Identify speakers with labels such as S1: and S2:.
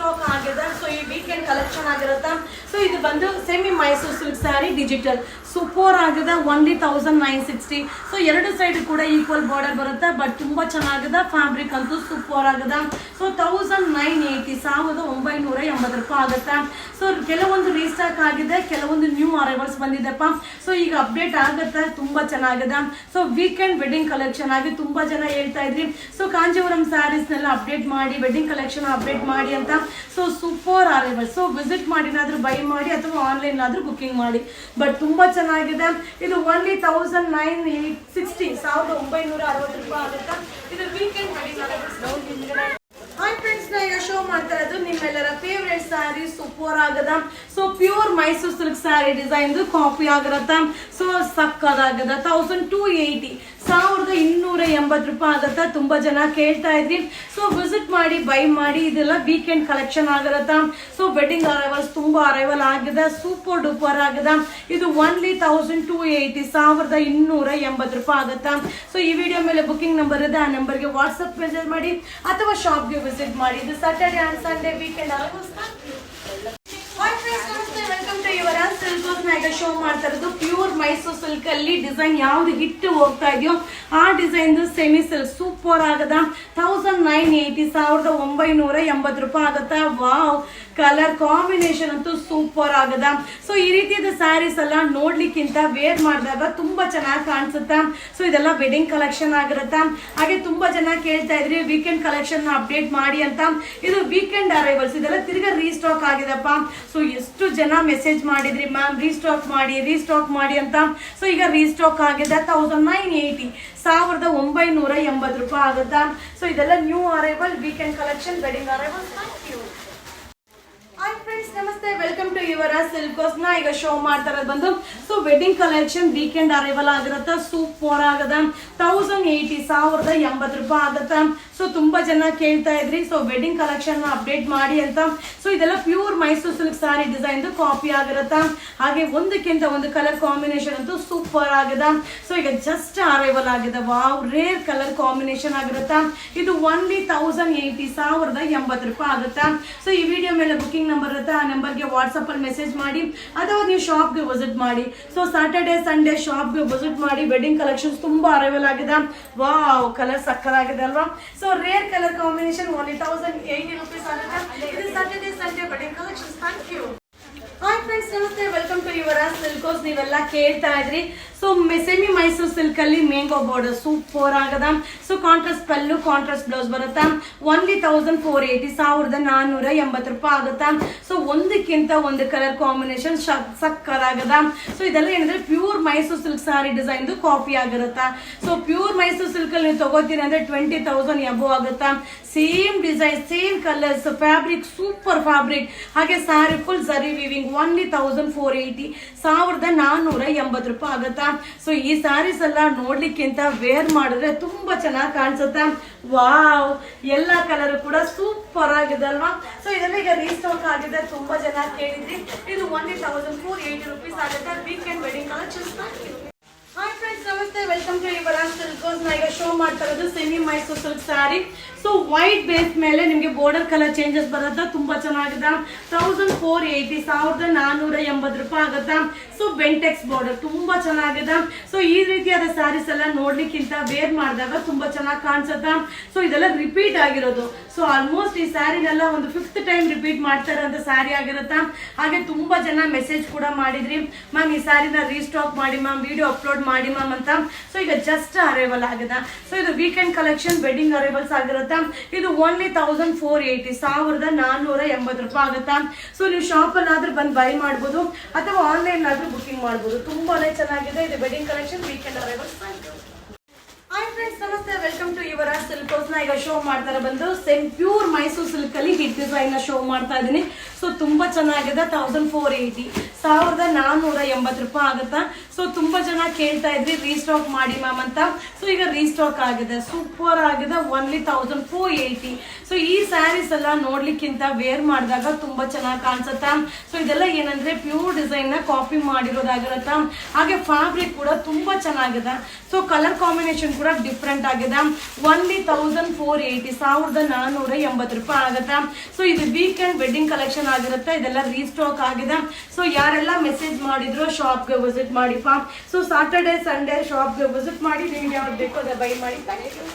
S1: Restock ಆಗಿದೆ. So ಈ weekend collection ಆಗಿರುತ್ತೆ. ಸೊ ಇದು ಬಂದು semi Mysore silk sari digital super ಆಗಿದೆ. ಓನ್ಲಿ 1960. ಸೊ ಎರಡು ಸೈಡ್ ಕೂಡ ಈಕ್ವಲ್ ಬಾರ್ಡರ್ ಬರುತ್ತೆ. ಬಟ್ ತುಂಬಾ ಚೆನ್ನಾಗಿದೆ. ಫ್ಯಾಬ್ರಿಕ್ ಅಂತೂ ಸೂಪರ್ ಆಗಿದೆ. ಸೊ 1980 1980 ಆಗುತ್ತೆ. ಸೊ ಕೆಲವೊಂದು ರೀಸ್ಟಾಕ್ ಆಗಿದೆ, ಕೆಲವೊಂದು ನ್ಯೂ ಅರೈವಲ್ಸ್ ಬಂದಿದೆಪ್ಪ. ಸೊ ಈಗ ಅಪ್ಡೇಟ್ ಆಗುತ್ತೆ. ತುಂಬಾ ಚೆನ್ನಾಗಿದೆ. ಸೊ ವೀಕೆಂಡ್ ವೆಡ್ಡಿಂಗ್ ಕಲೆಕ್ಷನ್ ಆಗಿ ತುಂಬಾ ಜನ ಹೇಳ್ತಾ ಇದ್ರಿ ಸೊ ಕಾಂಜೀವರಂ ಸ್ಯಾರೀಸ್ ನೆಲ್ಲ ಅಪ್ಡೇಟ್ ಮಾಡಿ, ವೆಡ್ಡಿಂಗ್ ಕಲೆಕ್ಷನ್ ಅಪ್ಡೇಟ್ ಮಾಡಿ ಅಂತ. So super arrival. So visit ಮಾಡಿನಾದ್ರೂ ಬೈ ಮಾಡಿ ಅಥವಾ ಆನ್ಲೈನ್ ಆದ್ರೂ ಬುಕಿಂಗ್ ಮಾಡಿ. ಬಟ್ ತುಂಬಾ ಚೆನ್ನಾಗಿದೆ. ಇದು ಓನ್ಲಿ 1960 1960 ಆಗುತ್ತೆ. ಇದು weekend wedding arrivals. Hi friends, ನಾ ಈಗ ಶೋ ಮಾಡ್ತಾ ಇರೋದು ನಿಮ್ಮೆಲ್ಲರ ಫೇವ್ರೆಟ್ ಸ್ಯಾರಿ ಸೂಪರ್ ಆಗದ. So pure Mysore silk sari design copy ಆಗಿರತ್ತ. ಸೊ ಸಕ್ಕದಾಗದ. 1280 1280 ಆಗತ್ತ. ತುಂಬಾ ಜನ ಕೇಳ್ತಾ ಇದ್ರಿ. ಸೊ ವಿಸಿಟ್ ಮಾಡಿ, ಬೈ ಮಾಡಿ. ಇದೆಲ್ಲ ವೀಕೆಂಡ್ ಕಲೆಕ್ಷನ್ ಆಗಿರತ್ತ. ಸೊ ವೆಡ್ಡಿಂಗ್ ಅರೈವಲ್ಸ್ ತುಂಬಾ ಅರೈವಲ್ ಆಗಿದೆ. ಸೂಪರ್ ಡೂಪರ್ ಆಗಿದೆ. ಇದು ಓನ್ಲಿ 1280 1280 ಆಗತ್ತ. ಸೊ ಈ ವಿಡಿಯೋ ಮೇಲೆ ಬುಕಿಂಗ್ ನಂಬರ್ ಇದೆ. ಆ ನಂಬರ್ಗೆ ವಾಟ್ಸ್ಆಪ್ ಮೆಸೇಜ್ ಮಾಡಿ ಅಥವಾ ಶಾಪ್ಗೆ ವಿಸಿಟ್ ಮಾಡಿ. ಇದು Saturday and Sunday weekend arrivals. Welcome to Yuvraj silk. ನಾ ಈಗ ಶೋ ಮಾಡ್ತಾ ಇರೋದು ಪ್ಯೂರ್ ಮೈಸೂರು ಸಿಲ್ಕ್ ಅಲ್ಲಿ ಡಿಸೈನ್ ಯಾವ್ದು ಹಿಟ್ ಹೋಗ್ತಾ ಇದೆಯೋ ಆ ಡಿಸೈನ್ ಸೆಮಿ ಸಿಲ್ಕ್ ಸೂಪರ್ ಆಗದ. 1980 1980 ಆಗತ್ತ. ವಾವ್, ಕಲರ್ ಕಾಂಬಿನೇಷನ್ ಅಂತೂ ಸೂಪರ್ ಆಗದ. ಸೊ ಈ ರೀತಿಯಾದ ಸ್ಯಾರೀಸ್ ಎಲ್ಲ ನೋಡ್ಲಿಕ್ಕಿಂತ ವೇರ್ ಮಾಡಿದಾಗ ತುಂಬಾ ಚೆನ್ನಾಗಿ ಕಾಣಿಸುತ್ತ. ಸೊ ಇದೆಲ್ಲ ವೆಡ್ಡಿಂಗ್ ಕಲೆಕ್ಷನ್ ಆಗಿರುತ್ತ. ಹಾಗೆ ತುಂಬಾ ಜನ ಕೇಳ್ತಾ ಇದ್ರಿ ವೀಕೆಂಡ್ ಕಲೆಕ್ಷನ್ ಅಪ್ಡೇಟ್ ಮಾಡಿ ಅಂತ. ಇದು ವೀಕೆಂಡ್ ಅರೈವಲ್ಸ್. ಇದೆಲ್ಲ ತಿರ್ಗಾ ರೀಸ್ಟಾಕ್ ಆಗಿದೆಪ್ಪ. ಸೊ ಎಷ್ಟು ಜನ ಮೆಸೇಜ್ ಮಾಡಿದ್ರಿ ಮ್ಯಾಮ್ ರೀಸ್ಟಾಕ್ ಮಾಡಿ ಅಂತ. ಸೊ ಈಗ ರೀಸ್ಟಾಕ್ ಆಗಿದೆ. 1980 1980 ಆಗುತ್ತಾ. ಸೊ ಇದೆಲ್ಲ new arrival weekend collection wedding arrival. Thank you. Hi friends, ನಮಸ್ತೆ. Welcome to Yuvraj silk. ನಾ ಈಗ ಶೋ ಮಾಡ್ತಾ ಇರೋದು ಬಂದು so wedding collection weekend arrival ಆಗಿರುತ್ತೆ. ಸೂಪರ್ ಆಗದ. 1080 1080 ಆಗುತ್ತೆ. ಸೊ ತುಂಬಾ ಜನ ಕೇಳ್ತಾ ಇದ್ರಿ ಸೊ ವೆಡ್ಡಿಂಗ್ ಕಲೆಕ್ಷನ್ ಅಪ್ಡೇಟ್ ಮಾಡಿ ಅಂತ. ಸೊ ಇದೆಲ್ಲ pure Mysore silk sari design copy ಆಗಿರುತ್ತೆ. ಹಾಗೆ ಒಂದಕ್ಕಿಂತ ಒಂದು ಕಲರ್ ಕಾಂಬಿನೇಷನ್ ಅಂತೂ ಸೂಪರ್ ಆಗಿದೆ. ಸೊ ಈಗ ಜಸ್ಟ್ ಅರೈವಲ್ ಆಗಿದೆ. ವಾವ್, ರೇರ್ ಕಲರ್ ಕಾಂಬಿನೇಷನ್ ಆಗಿರುತ್ತೆ. ಇದು ಓನ್ಲಿ 1080 1080 ಆಗುತ್ತೆ. ಸೊ ಈ ವಿಡಿಯೋ ಮೇಲೆ ಬುಕಿಂಗ್ ನಂಬರ್ ಇರುತ್ತೆ. ಆ ನಂಬರ್ಗೆ ವಾಟ್ಸಪ್ ಅಲ್ಲಿ ಮೆಸೇಜ್ ಮಾಡಿ ಅಥವಾ ನೀವು ಶಾಪ್ಗೆ ವಿಸಿಟ್ ಮಾಡಿ. ಸೊ ಸ್ಯಾಟರ್ಡೆ ಸಂಡೇ ಶಾಪ್ಗೆ ವಿಸಿಟ್ ಮಾಡಿ. ವೆಡ್ಡಿಂಗ್ ಕಲೆಕ್ಷನ್ಸ್ ತುಂಬಾ ಅರೈವಲ್ ಆಗಿದೆ. ವಾವ್, ಕಲರ್ ಸಕ್ಕದಾಗಿದೆ ಅಲ್ವಾ. So rare colour combination only 1080 rupees ಆಗುತ್ತೆ. ಇದು Saturday Sunday wedding collections. Thank you. Hi friends, ನಮಸ್ತೆ. Welcome to Yuvraj silk. ನೀವೆಲ್ಲ ಕೇಳ್ತಾ ಇದ್ರಿ ಸೊ ಸೆಮಿ ಮೈಸೂರು ಸಿಲ್ಕ್ ಅಲ್ಲಿ ಮ್ಯಾಂಗೋ ಬಾರ್ಡರ್ ಸೂಪರ್ ಆಗದ. So contrast pallu, contrast blouse ಬರುತ್ತಾ. ಓನ್ಲಿ 1480 1480 ಆಗುತ್ತಾ. ಸೊ ಒಂದಕ್ಕಿಂತ ಒಂದು ಕಲರ್ ಕಾಂಬಿನೇಷನ್ ಸಕ್ಕದಾಗದ. ಸೊ ಇದೆಲ್ಲ ಏನಂದ್ರೆ pure Mysore silk sari design copy ಆಗಿರುತ್ತಾ. ಸೊ ಪ್ಯೂರ್ ಮೈಸೂರು ಸಿಲ್ಕ್ ಅಲ್ಲಿ ನೀವು ತಗೋತೀರಿ ಅಂದ್ರೆ 20,000 ಎಬೋ ಆಗುತ್ತಾ. Same design, same colours, fabric super fabric. ಹಾಗೆ sari full zari weaving. Only 1480 1480 ಆಗುತ್ತಾ. ಸೊ ಈ ಸ್ಯಾರೀಸ್ ಎಲ್ಲ ನೋಡ್ಲಿಕ್ಕಿಂತ ವೇರ್ ಮಾಡಿದ್ರೆ ತುಂಬಾ ಚೆನ್ನಾಗಿ ಕಾಣಿಸುತ್ತೆ. ವಾವ್, ಎಲ್ಲ ಕಲರ್ ಕೂಡ ಸೂಪರ್ ಆಗಿದೆ ಅಲ್ವಾ. ಸೊ ಇದೆಲ್ಲ ಈಗ ರೀಸ್ಟಾಕ್ ಆಗಿದೆ. ತುಂಬಾ ಜನ ಕೇಳಿದ್ರಿ. ಇದು ಓನ್ಲಿ 1480 rupees ಆಗುತ್ತೆ. Weekend wedding collections. Hi friends, ನಮಸ್ತೆ. Welcome to Yuvraj silk. ನಾ ಈಗ ಶೋ ಮಾಡ್ತಾ ಇರೋದು semi Mysore silk sari. So white base ಮೇಲೆ ನಿಮಗೆ ಬಾರ್ಡರ್ ಕಲರ್ ಚೇಂಜಸ್ ಬರುತ್ತೆ. ತುಂಬಾ ಚೆನ್ನಾಗಿದೆ. 1480 1480 ಆಗುತ್ತಾ. ಸೊ ಬೆಂಟೆಕ್ಸ್ ಬಾರ್ಡರ್ ತುಂಬಾ ಚೆನ್ನಾಗಿದೆ. ಸೊ ಈ ರೀತಿಯಾದ ಸ್ಯಾರೀಸ್ ಎಲ್ಲ ನೋಡ್ಲಿಕ್ಕಿಂತ ವೇರ್ ಮಾಡಿದಾಗ ತುಂಬಾ ಚೆನ್ನಾಗಿ ಕಾಣಿಸುತ್ತೆ. ಸೊ ಇದೆಲ್ಲ ರಿಪೀಟ್ ಆಗಿರೋದು. ಸೊ ಆಲ್ಮೋಸ್ಟ್ ಈ ಸ್ಯಾರಿನೆಲ್ಲ ಒಂದು 5th ಟೈಮ್ ರಿಪೀಟ್ ಮಾಡ್ತಾ ಇರೋಂಥ ಸ್ಯಾರಿ ಆಗಿರುತ್ತೆ. ಹಾಗೆ ತುಂಬಾ ಜನ ಮೆಸೇಜ್ ಕೂಡ ಮಾಡಿದ್ರಿ ಮ್ಯಾಮ್ ಈ ಸ್ಯಾರಿನ ರೀಸ್ಟಾಕ್ ಮಾಡಿ ಮ್ಯಾಮ್, ವಿಡಿಯೋ ಅಪ್ಲೋಡ್ ಮಾಡಿ ಮ್ಯಾಮ್ ಅಂತ. ಸೊ ಈಗ ಜಸ್ಟ್ ಅರೈವಲ್ ಆಗಿದೆ. ಸೊ ಇದು ವೀಕೆಂಡ್ ಕಲೆಕ್ಷನ್ ವೆಡ್ಡಿಂಗ್ ಅರೈವಲ್ಸ್ ಆಗಿರುತ್ತೆ. ಇದು ಓನ್ಲಿ 1480 1480 ಆಗುತ್ತಾ. ಸೊ ನೀವು ಶಾಪ್ ಅಲ್ಲಾದ್ರೂ ಬಂದು ಬೈ ಮಾಡಬಹುದು ಅಥವಾ ಆನ್ಲೈನ್ ಆದ್ರೂ ಬುಕಿಂಗ್ ಮಾಡಬಹುದು. ತುಂಬಾನೇ ಚೆನ್ನಾಗಿದೆ. ಇದು wedding collection weekend arrivals. Hi friends, ನಮಸ್ತೆ. Welcome to Yuvraj silk. ನ ಈಗ ಶೋ ಮಾಡ್ತಾರೆ ಬಂದು ಪ್ಯೂರ್ ಮೈಸೂರು ಸಿಲ್ಕ್ ಅಲ್ಲಿ ಹಿಟ್ ಡಿಸೈನ್ ಶೋ ಮಾಡ್ತಾ ಇದೀನಿ. ಸೊ ತುಂಬಾ ಚೆನ್ನಾಗಿದೆ. 1480 1480 ರೂಪಾಯಿ ಆಗುತ್ತಾ. ಸೊ ತುಂಬಾ ಜನ ಕೇಳ್ತಾ ಇದ್ರಿ ರೀಸ್ಟಾಕ್ ಮಾಡಿ ಮ್ಯಾಮ್ ಅಂತ. ಸೊ ಈಗ ರೀಸ್ಟಾಕ್ ಆಗಿದೆ, ಸೂಪರ್ ಆಗಿದೆ, ಓನ್ಲಿ 1480. ಸೊ ಈ ಸ್ಯಾರೀಸ್ ಎಲ್ಲ ನೋಡ್ಲಿಕ್ಕಿಂತ ವೇರ್ ಮಾಡಿದಾಗ ತುಂಬಾ ಚೆನ್ನಾಗಿ ಕಾಣಿಸುತ್ತಾ. ಸೊ ಇದೆಲ್ಲ ಏನಂದ್ರೆ ಪ್ಯೂರ್ ಡಿಸೈನ್ ನ ಕಾಪಿ ಮಾಡಿರೋದಾಗಿರುತ್ತಾ. ಹಾಗೆ ಫ್ಯಾಬ್ರಿಕ್ ಕೂಡ ತುಂಬಾ ಚೆನ್ನಾಗಿದೆ. ಸೊ ಕಲರ್ ಕಾಂಬಿನೇಷನ್ ಕೂಡ ಡಿಫ್ರೆಂಟ್ ಆಗಿದೆ. ಓನ್ಲಿ 1480, 1480 ರೂಪಾಯಿ ಆಗುತ್ತೆ. ಸೊ ಇದು ವೀಕೆಂಡ್ ವೆಡ್ಡಿಂಗ್ ಕಲೆಕ್ಷನ್ ಆಗಿರುತ್ತೆ. ಇದೆಲ್ಲ ರೀಸ್ಟಾಕ್ ಆಗಿದೆ. ಸೊ ಯಾರೆಲ್ಲ ಮೆಸೇಜ್ ಮಾಡಿದ್ರು ಶಾಪ್ಗೆ ವಿಸಿಟ್ ಮಾಡಿಪ್ಪ. ಸೊ ಸಾಟರ್ಡೆ ಸಂಡೇ ಶಾಪ್ಗೆ ವಿಸಿಟ್ ಮಾಡಿ ನಿಮ್ಗೆ ಯಾವ್ದು ಬೇಕೋ ಅದ ಬೈ ಮಾಡಿ. Thank you.